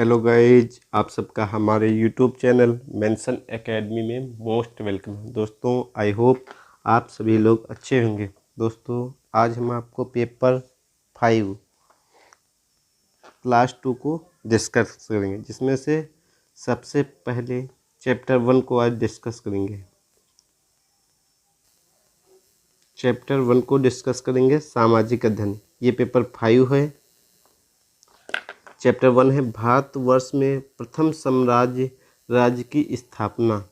Hello guys, आप सबका हमारे यूट्यूब चैनल मेंशन एकेडमी में मोस्ट वेलकम है। दोस्तों, आई होप आप सभी लोग अच्छे होंगे। दोस्तों, आज हम आपको पेपर 5 क्लास 2 को डिस्कस करेंगे, जिसमें से सबसे पहले चैप्टर 1 को आज डिस्कस करेंगे। चैप्टर 1 को डिस्कस करेंगे सामाजिक अध्ययन। ये पेपर 5 है। चैप्टर 1 है भारतवर्ष में प्रथम साम्राज्य राज्य की स्थापना।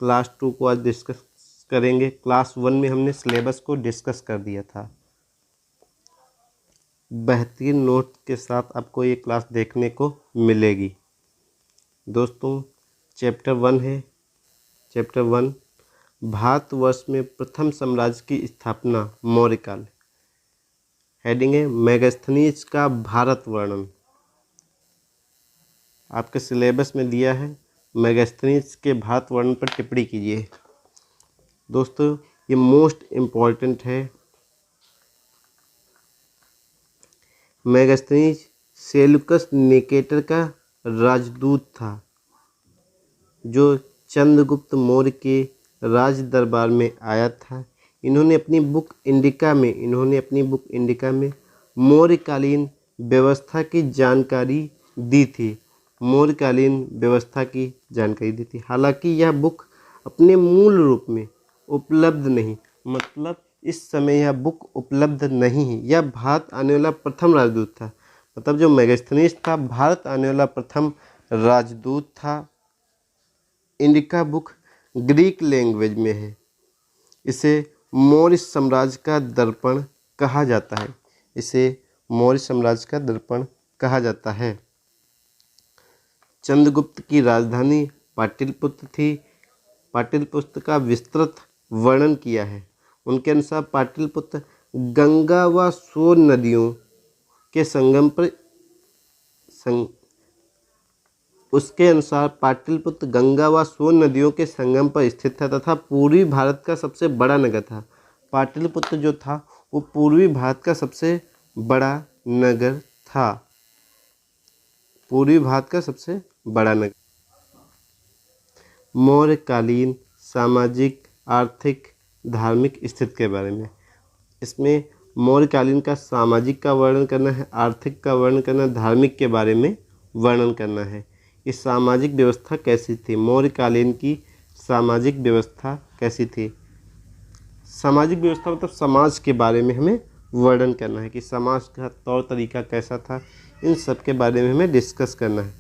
क्लास 2 को आज डिस्कस करेंगे। क्लास 1 में हमने सिलेबस को डिस्कस कर दिया था। बेहतरीन नोट के साथ आपको ये क्लास देखने को मिलेगी। दोस्तों, चैप्टर 1 है। चैप्टर 1 भारतवर्ष में प्रथम साम्राज्य की स्थापना मौर्यकाल। हेडिंग है मेगास्थनीज का भारत वर्णन। आपके सिलेबस में दिया है मेगास्थनीज के भारत वर्णन पर टिप्पणी कीजिए। दोस्तों, ये मोस्ट इम्पॉर्टेंट है। मेगास्थनीज सेल्यूकस निकेटर का राजदूत था, जो चंद्रगुप्त मौर्य के राज दरबार में आया था। इन्होंने अपनी बुक इंडिका में मौर्यकालीन व्यवस्था की जानकारी दी थी। हालांकि यह बुक अपने मूल रूप में उपलब्ध नहीं, मतलब इस समय यह बुक उपलब्ध नहीं है। यह भारत आने वाला प्रथम राजदूत था। मतलब जो मेगास्थनीज था, भारत आने वाला प्रथम राजदूत था। इंडिका बुक ग्रीक लैंग्वेज में है। इसे मौर्य साम्राज्य का दर्पण कहा जाता है। चंद्रगुप्त की राजधानी पाटलिपुत्र थी। पाटलिपुत्र का विस्तृत वर्णन किया है। उनके अनुसार पाटलिपुत्र गंगा व सोन नदियों के संगम पर स्थित था तथा पूर्वी भारत का सबसे बड़ा नगर था। पाटलिपुत्र जो था वो पूर्वी भारत का सबसे बड़ा नगर था। मौर्यकालीन सामाजिक, आर्थिक, धार्मिक स्थिति के बारे में। इसमें मौर्यकालीन का सामाजिक का वर्णन करना है, आर्थिक का वर्णन करना, धार्मिक के बारे में वर्णन करना है। इस सामाजिक व्यवस्था कैसी थी? मौर्यकालीन की सामाजिक व्यवस्था कैसी थी? सामाजिक व्यवस्था मतलब समाज के बारे में हमें वर्णन करना है कि समाज का तौर तरीका कैसा था। इन सब के बारे में हमें डिस्कस करना है,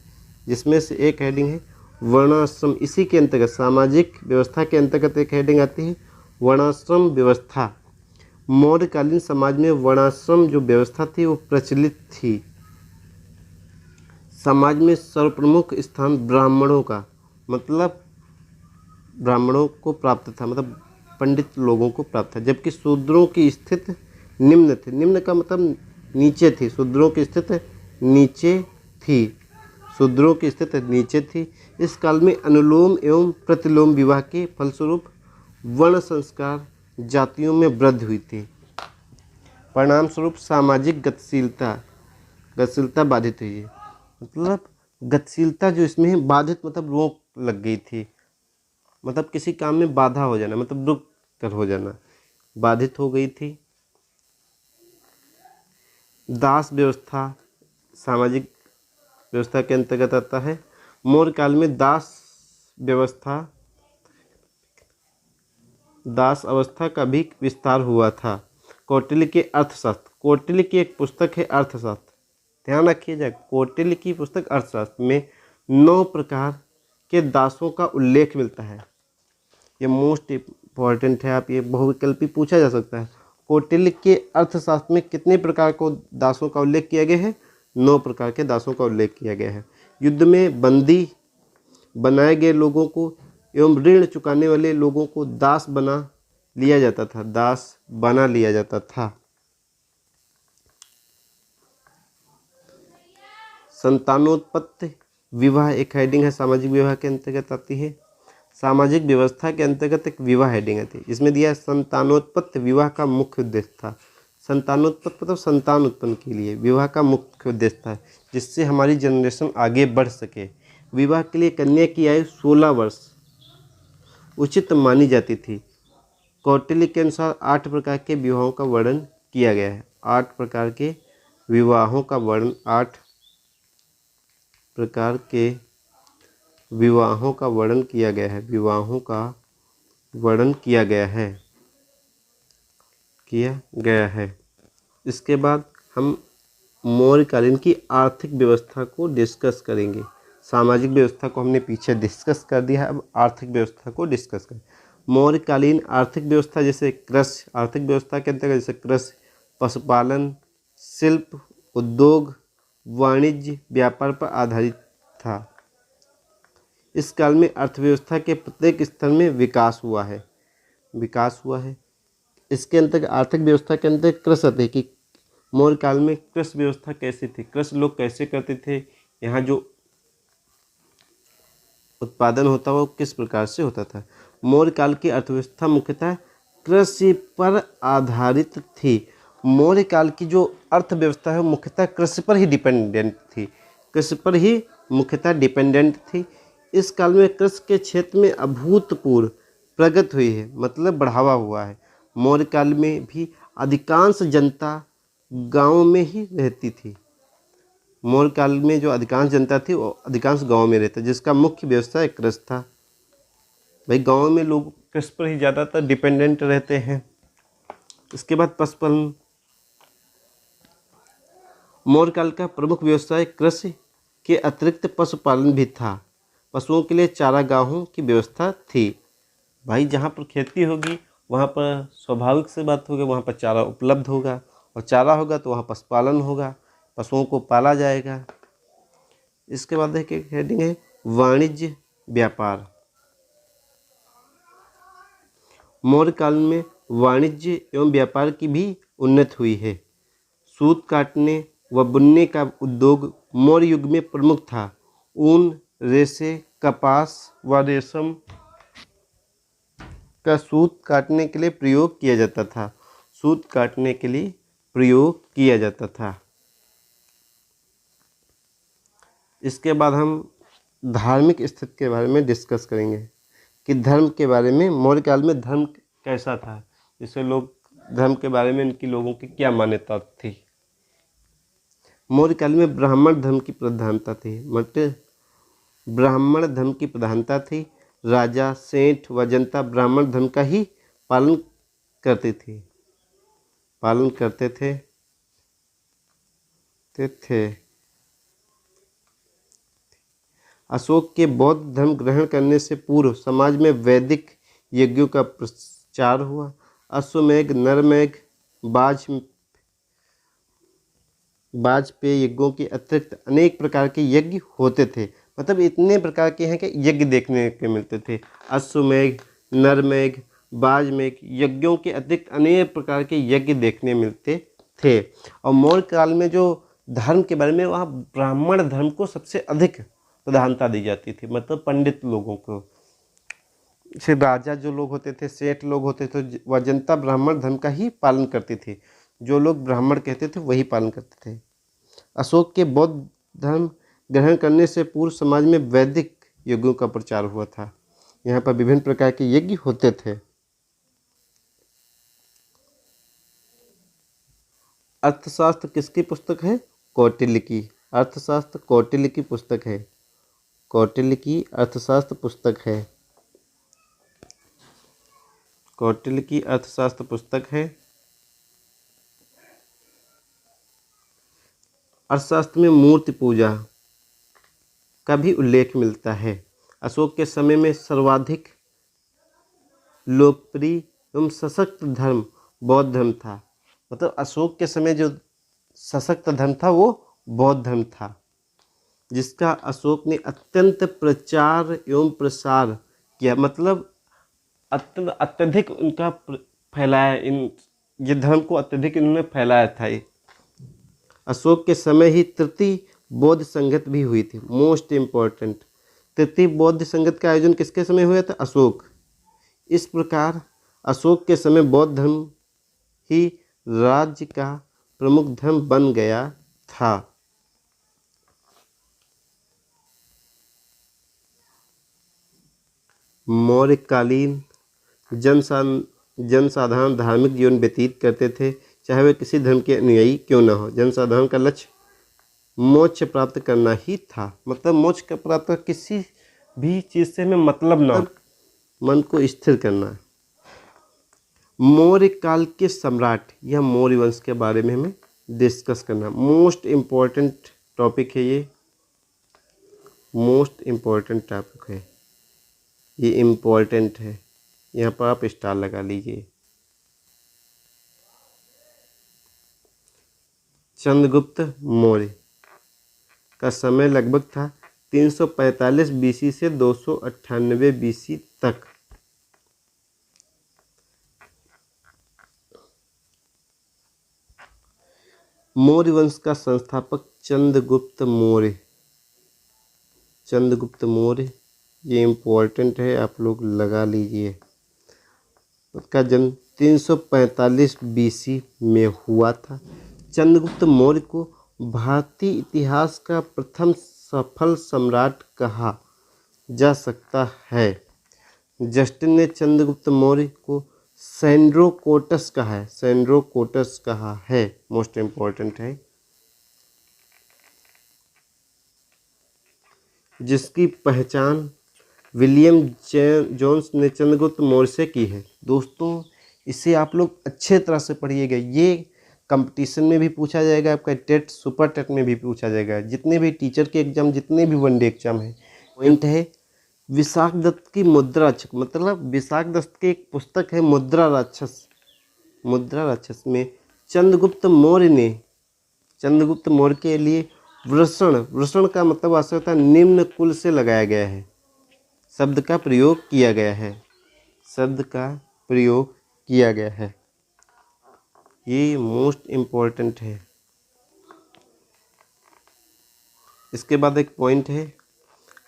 जिसमें से एक हेडिंग है वर्णाश्रम। इसी के अंतर्गत सामाजिक व्यवस्था के अंतर्गत एक हेडिंग आती है वर्णाश्रम व्यवस्था। मौर्यकालीन समाज में वर्णाश्रम जो व्यवस्था थी वो प्रचलित थी। समाज में सर्वप्रमुख स्थान ब्राह्मणों को प्राप्त था, मतलब पंडित लोगों को प्राप्त था, जबकि शूद्रों की स्थिति निम्न थी। निम्न का मतलब नीचे थी। शूद्रों की स्थिति नीचे थी। इस काल में अनुलोम एवं प्रतिलोम विवाह के फलस्वरूप वर्ण संस्कार जातियों में वृद्धि हुई थी। परिणाम स्वरूप सामाजिक गतिशीलता बाधित हुई है। मतलब गतिशीलता जो इसमें है बाधित, मतलब रोक लग गई थी। मतलब किसी काम में बाधा हो जाना, मतलब रुक कर हो जाना, बाधित हो गई थी। दास व्यवस्था सामाजिक व्यवस्था के अंतर्गत आता है। मौर्य काल में दास अवस्था का भी विस्तार हुआ था। कौटिल्य की एक पुस्तक है अर्थशास्त्र। ध्यान रखिएगा, कौटिल्य की पुस्तक अर्थशास्त्र में 9 प्रकार के दासों का उल्लेख मिलता है। ये मोस्ट इम्पॉर्टेंट है। आप ये बहुविकल्पी पूछा जा सकता है। कौटिल्य के अर्थशास्त्र में कितने प्रकार को दासों का उल्लेख किया गया है? 9 प्रकार के दासों का उल्लेख किया गया है। युद्ध में बंदी बनाए गए लोगों को एवं ऋण चुकाने वाले लोगों को दास बना लिया जाता था। संतानोत्पत्ति विवाह एक हेडिंग है, सामाजिक विवाह के अंतर्गत आती है। सामाजिक व्यवस्था के अंतर्गत एक विवाह हेडिंग आती है। इसमें दिया है संतानोत्पत्ति विवाह का मुख्य उद्देश्य था। संतानोत्पत्ति मतलब संतान उत्पन्न के लिए विवाह का मुख्य उद्देश्य था, जिससे हमारी जनरेशन आगे बढ़ सके। विवाह के लिए कन्या की आयु 16 वर्ष उचित मानी जाती थी। कौटिल्य के अनुसार 8 प्रकार के विवाहों का वर्णन किया गया है। 8 प्रकार के विवाहों का वर्णन 8 प्रकार के विवाहों का वर्णन किया गया है। विवाहों का वर्णन किया गया है। इसके बाद हम मौर्यकालीन की आर्थिक व्यवस्था को डिस्कस करेंगे। सामाजिक व्यवस्था को हमने पीछे डिस्कस कर दिया है, अब आर्थिक व्यवस्था को डिस्कस करें। मौर्यकालीन आर्थिक व्यवस्था जैसे कृषि, आर्थिक व्यवस्था के अंतर्गत जैसे कृषि, पशुपालन, शिल्प, उद्योग, वाणिज्य, व्यापार पर आधारित था। इस काल में अर्थव्यवस्था के प्रत्येक स्तर में विकास हुआ है। इसके अंतर्गत आर्थिक व्यवस्था के अंतर्गत कृषि आते कि मौर्य काल में कृषि व्यवस्था कैसी थी, कृषि लोग कैसे करते थे, यहाँ जो उत्पादन होता वो किस प्रकार से होता था। मौर्य काल की अर्थव्यवस्था मुख्यतः कृषि पर आधारित थी। मौर्य काल की जो अर्थव्यवस्था है मुख्यतः कृषि पर ही डिपेंडेंट थी। इस काल में कृषि के क्षेत्र में अभूतपूर्व प्रगति हुई है, मतलब बढ़ावा हुआ है। मौर्य काल में भी अधिकांश जनता गाँव में ही रहती थी। मौर्य काल में जो अधिकांश जनता थी वो अधिकांश गाँव में रहता, जिसका मुख्य व्यवसाय कृषि था। भाई गाँव में लोग कृषि पर ही ज़्यादातर डिपेंडेंट रहते हैं। इसके बाद पशुपालन। मौर्य काल का प्रमुख व्यवसाय कृषि के अतिरिक्त पशुपालन भी था। पशुओं के लिए चारागाहों की व्यवस्था थी। भाई जहाँ पर खेती होगी वहाँ पर स्वाभाविक से बात होगी, वहाँ पर चारा उपलब्ध होगा, और चारा होगा तो वहाँ पशुपालन होगा, पशुओं को पाला जाएगा। इसके बाद एक हेडिंग है वाणिज्य व्यापार। मौर्य काल में वाणिज्य एवं व्यापार की भी उन्नति हुई है। सूत काटने व बुनने का उद्योग मौर्य युग में प्रमुख था। ऊन, रेशे, कपास व रेशम का सूत काटने के लिए प्रयोग किया जाता था। इसके बाद हम धार्मिक स्थिति के बारे में डिस्कस करेंगे कि धर्म के बारे में मौर्य काल में धर्म कैसा था, जैसे लोग धर्म के बारे में इनकी लोगों की क्या मान्यता थी। मौर्य काल में ब्राह्मण धर्म की प्रधानता थी। राजा, सेठ व जनता ब्राह्मण धर्म का ही पालन करते थे। अशोक के बौद्ध धर्म ग्रहण करने से पूर्व समाज में वैदिक यज्ञों का प्रचार हुआ। अश्वमेध, नरमेघ, वाजपेय यज्ञों के अतिरिक्त अनेक प्रकार के यज्ञ होते थे। मतलब इतने प्रकार के हैं कि यज्ञ देखने के मिलते थे। अश्वमेघ, नरमेघ, वाजमेघ यज्ञों के अतिरिक्त अनेक प्रकार के यज्ञ देखने मिलते थे। और मौर्य काल में जो धर्म के बारे में वहाँ ब्राह्मण धर्म को सबसे अधिक प्रधानता दी जाती थी। मतलब पंडित लोगों को, से राजा जो लोग होते थे, सेठ लोग होते थे, वह जनता ब्राह्मण धर्म का ही पालन करती थी। जो लोग ब्राह्मण कहते थे वही पालन करते थे। अशोक के बौद्ध धर्म ग्रहण करने से पूर्व समाज में वैदिक यज्ञों का प्रचार हुआ था। यहाँ पर विभिन्न प्रकार के यज्ञ होते थे। अर्थशास्त्र किसकी पुस्तक है? कौटिल्य की। अर्थशास्त्र कौटिल्य की पुस्तक है। कौटिल्य की अर्थशास्त्र पुस्तक है। अर्थशास्त्र में मूर्ति पूजा का भी उल्लेख मिलता है। अशोक के समय में सर्वाधिक लोकप्रिय एवं सशक्त धर्म बौद्ध धर्म था। मतलब अशोक के समय जो सशक्त धर्म था वो बौद्ध धर्म था, जिसका अशोक ने अत्यंत प्रचार एवं प्रसार किया। मतलब अत्यधिक उनका फैलाया, ये धर्म को अत्यधिक इन्होंने फैलाया था। अशोक के समय ही तृतीय बौद्ध संगत भी हुई थी। मोस्ट इम्पोर्टेंट, तृतीय बौद्ध संगत का आयोजन किसके समय हुआ था? अशोक। इस प्रकार अशोक के समय बौद्ध धर्म ही राज्य का प्रमुख धर्म बन गया था। मौर्यकालीन जनसाधारण धार्मिक जीवन व्यतीत करते थे, चाहे वे किसी धर्म के अनुयायी क्यों न हो। जनसाधारण का लक्ष्य मोक्ष प्राप्त करना ही था। मतलब मोक्ष का प्राप्त, किसी भी चीज़ से हमें मतलब ना हो, मन को स्थिर करना। मौर्य काल के सम्राट या मौर्य वंश के बारे में हमें डिस्कस करना। मोस्ट इम्पॉर्टेंट टॉपिक है ये, मोस्ट इम्पॉर्टेंट टॉपिक है ये, इम्पॉर्टेंट है। यहाँ पर आप स्टार लगा लीजिए। चंद्रगुप्त मौर्य का समय लगभग था 345 बीसी से 298 बीसी तक। मौर्य वंश का संस्थापक चंद्रगुप्त मौर्य। चंद्रगुप्त मौर्य ये इम्पोर्टेंट है, आप लोग लगा लीजिए। उसका जन्म 345 बीसी में हुआ था। चंद्रगुप्त मौर्य को भारतीय इतिहास का प्रथम सफल सम्राट कहा जा सकता है। जस्टिन ने चंद्रगुप्त मौर्य को सेंड्रोकोटस कहा है, सेंड्रोकोटस कहा है, मोस्ट इम्पोर्टेंट है। जिसकी पहचान विलियम जोन्स ने चंद्रगुप्त मौर्य से की है। दोस्तों इसे आप लोग अच्छे तरह से पढ़िएगा, ये कंपटीशन में भी पूछा जाएगा, आपका टेट सुपर टेट में भी पूछा जाएगा। जितने भी टीचर के एग्जाम, जितने भी वनडे एग्जाम है। पॉइंट है विशाख दत्त की मुद्रा राक्षस, मतलब विशाख दत्त की एक पुस्तक है मुद्रा राक्षस। मुद्रा राक्षस में चंद्रगुप्त मौर्य ने चंद्रगुप्त मौर्य के लिए वृषण, वृषण का मतलब वास्तव होता है निम्न कुल से लगाया गया है शब्द का प्रयोग किया गया है, शब्द का प्रयोग किया गया है। ये मोस्ट इम्पोर्टेंट है। इसके बाद एक पॉइंट है,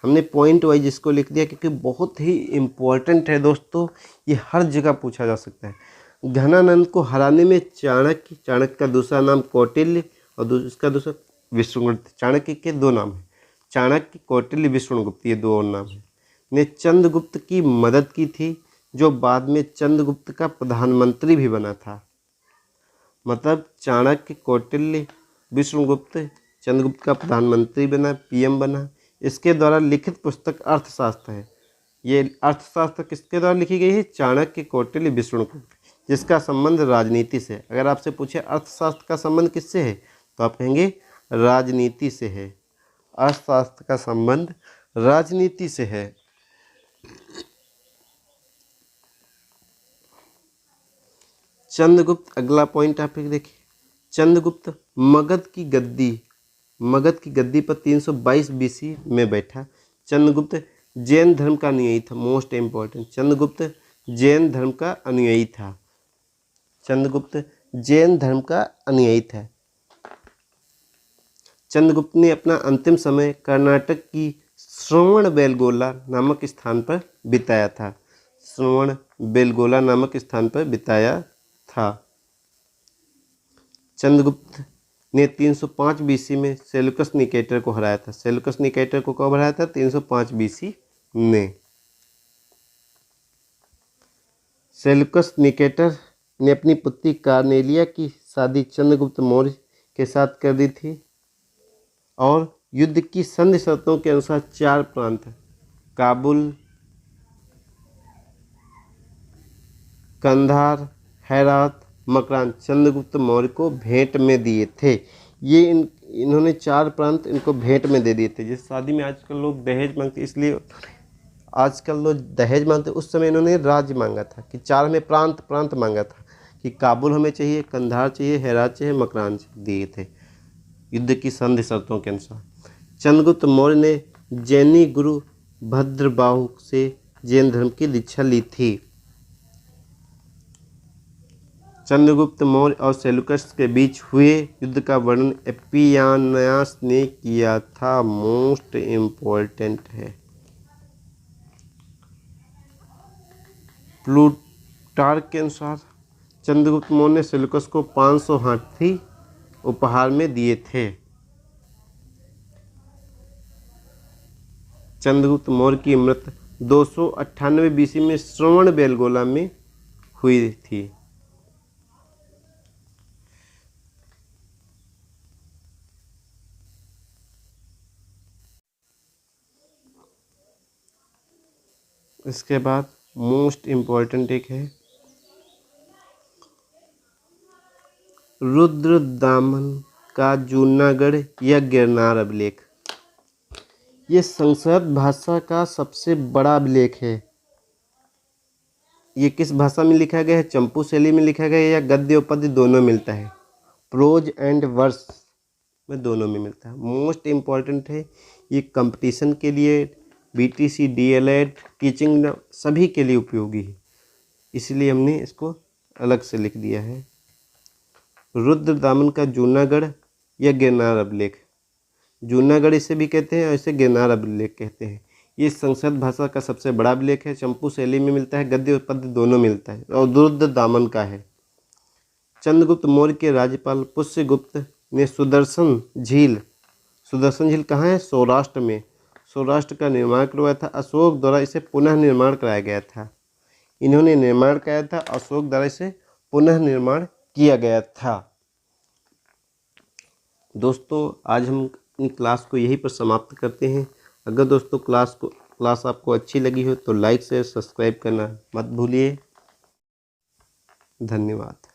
हमने पॉइंट वाइज इसको लिख दिया क्योंकि बहुत ही इम्पोर्टेंट है दोस्तों, ये हर जगह पूछा जा सकता है। घनानंद को हराने में चाणक्य, चाणक्य का दूसरा नाम कौटिल्य और इसका दूसरा विष्णुगुप्त। चाणक्य के दो नाम हैं, चाणक्य, कौटिल्य, विष्णुगुप्त, ये दो और नाम हैं। ने चंद्रगुप्त की मदद की थी, जो बाद में चंद्रगुप्त का प्रधानमंत्री भी बना था। मतलब चाणक्य, कौटिल्य, विष्णुगुप्त चंद्रगुप्त का प्रधानमंत्री बना, पीएम बना। इसके द्वारा लिखित पुस्तक अर्थशास्त्र है। ये अर्थशास्त्र किसके द्वारा लिखी गई है? चाणक्य, कौटिल्य, विष्णुगुप्त, जिसका संबंध राजनीति से। अगर आपसे पूछे अर्थशास्त्र का संबंध किससे है, तो आप कहेंगे राजनीति से है। अर्थशास्त्र का संबंध राजनीति से है। चंद्रगुप्त, अगला पॉइंट आप देखिए, चंद्रगुप्त मगध की गद्दी पर 322 बीसी में बैठा। चंद्रगुप्त जैन धर्म का अनुयायी था, मोस्ट इम्पोर्टेंट। चंद्रगुप्त जैन धर्म का अनुयायी था। चंद्रगुप्त जैन धर्म का अनुयायी था। चंद्रगुप्त ने अपना अंतिम समय कर्नाटक की श्रवणबेलगोला नामक स्थान पर बिताया था। श्रवणबेलगोला नामक स्थान पर बिताया था। चंद्रगुप्त ने 305 बीसी में सेल्यूकस निकेटर को हराया था। सेल्यूकस निकेटर को कब हराया था? 305 बीसी में। सेल्यूकस निकेटर ने अपनी पुत्री कार्नेलिया की शादी चंद्रगुप्त मौर्य के साथ कर दी थी और युद्ध की संधि शर्तों के अनुसार 4 प्रांत काबुल, कंधार, हेरात, मकरान चंद्रगुप्त मौर्य को भेंट में दिए थे। ये इन्होंने 4 प्रांत इनको भेंट में दे दिए थे। जैसे शादी में आजकल लोग दहेज मांगते, इसलिए आजकल लोग दहेज मांगते, उस समय इन्होंने राज्य मांगा था कि 4 हमें प्रांत मांगा था कि काबुल हमें चाहिए, कंधार चाहिए, हेरात चाहिए, मकरान दिए थे युद्ध की संधि शर्तों के अनुसार। चंद्रगुप्त मौर्य ने जैनी गुरु भद्रबाहु से जैन धर्म की दीक्षा ली थी। चंद्रगुप्त मौर्य और सेल्यूकस के बीच हुए युद्ध का वर्णन एपियानियास ने किया था। मोस्ट इम्पोर्टेंट है। प्लूटार्क के अनुसार चंद्रगुप्त मौर्य ने सेल्यूकस को 500 हाथी उपहार में दिए थे। चंद्रगुप्त मौर्य की मृत 298 BC में श्रवणबेलगोला में हुई थी। इसके बाद मोस्ट इम्पॉर्टेंट एक है रुद्रदामन का जूनागढ़ या गिरनार अभिलेख। ये संस्कृत भाषा का सबसे बड़ा अभिलेख है। ये किस भाषा में लिखा गया है? चंपू शैली में लिखा गया है या गद्य और पद्य दोनों मिलता है? प्रोज एंड वर्स में दोनों में मिलता है। मोस्ट इम्पॉर्टेंट है। ये कंपटीशन के लिए, BTC, DLED, टीचिंग सभी के लिए उपयोगी है, इसलिए हमने इसको अलग से लिख दिया है। रुद्रदामन का जूनागढ़ या गिरनार अभिलेख, जूनागढ़ इसे भी कहते हैं और इसे गिरनार अभिलेख कहते हैं। ये संस्कृत भाषा का सबसे बड़ा अभिलेख है। चंपू शैली में मिलता है, गद्य और पद्य दोनों मिलता है और रुद्रदामन का है। चंद्रगुप्त मौर्य के राज्यपाल पुष्यगुप्त ने सुदर्शन झील कहाँ है? सौराष्ट्र में। सौराष्ट्र का निर्माण करवाया था। अशोक द्वारा इसे पुनः निर्माण कराया गया था। इन्होंने निर्माण कराया था, अशोक द्वारा इसे पुनः निर्माण किया गया था। दोस्तों आज हम अपनी क्लास को यहीं पर समाप्त करते हैं। अगर दोस्तों क्लास आपको अच्छी लगी हो तो लाइक शेयर सब्सक्राइब करना मत भूलिए। धन्यवाद।